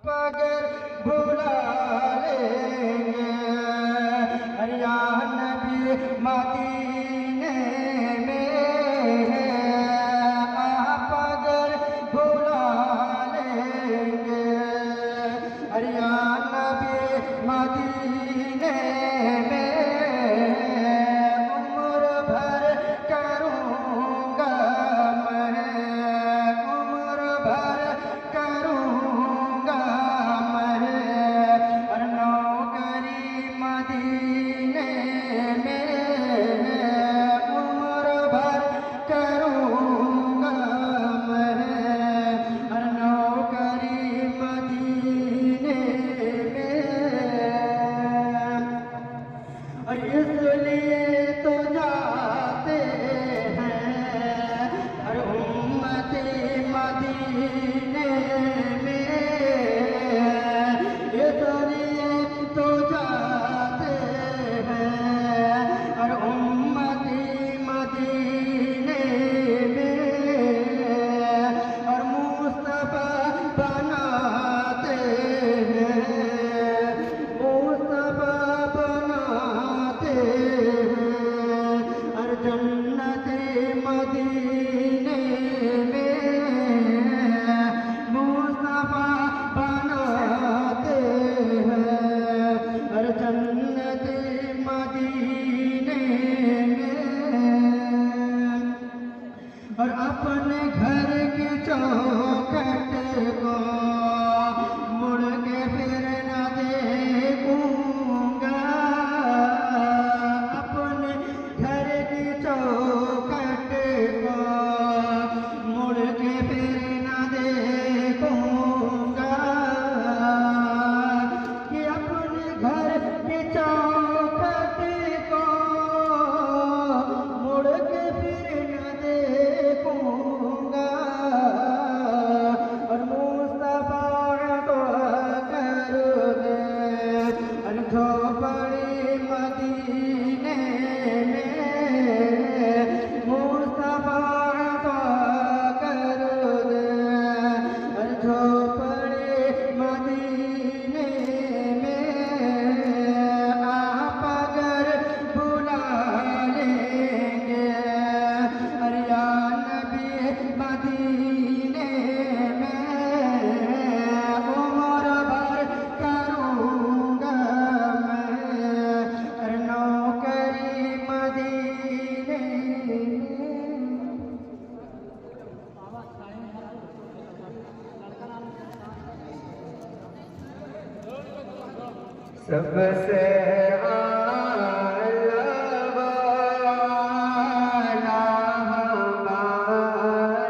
اگر بھلا لیں گے یا نبی مدینے میں ہے آپ اگر بھلا لیں گے یا نبی مدینے میں عمر بھر کروں گا میں عمر بھر کروں گا میں اور نوکری مدینے میں عمر بھر کروں گا میں اور نوکری مدینے میں اور اس لیے تو جاتے ہیں ہر امتی مدینے میں اس لیے تو جاتے ہیں ہر امتی مدینے میں اور مصطفیٰ بناتے ہیں مصطفیٰ بناتے ہیں اور جنت مدینے میں مصطفیٰ بناتے ہیں اور جنت مدینے میں اور اپنے گھر کی چوکھٹ کو مڑ کے پھر نہ دیکھوں گا اپنے گھر کی چوکھٹ کو مڑ کے پھر نہ دیکھوں گا کہ اپنے گھر کی چوکھٹ کو مڑ کے پھر نہ دیکھوں گا اور مصطفیٰ کو کر دے اور جھوپڑی مدینے میں مصطفیٰ کو کر دے اور جھوپڑی مدینے میں آپ اگر بھلا لیں گے یا نبی مدینے میں عمر بھر کروں گا میں اور نوکری مدینے میں سب سے اعلیٰ والا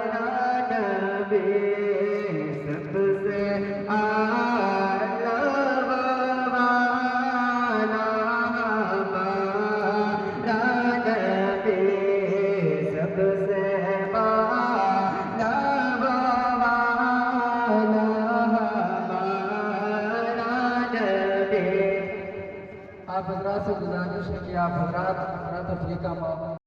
ہمارا نبی سب سے اعلیٰ والا ہمارا نبی سب سے اعلیٰ والا ہمارا نبی آپ حضرات سے گزارش ہے کہ آپ حضرات تفریح کا موقع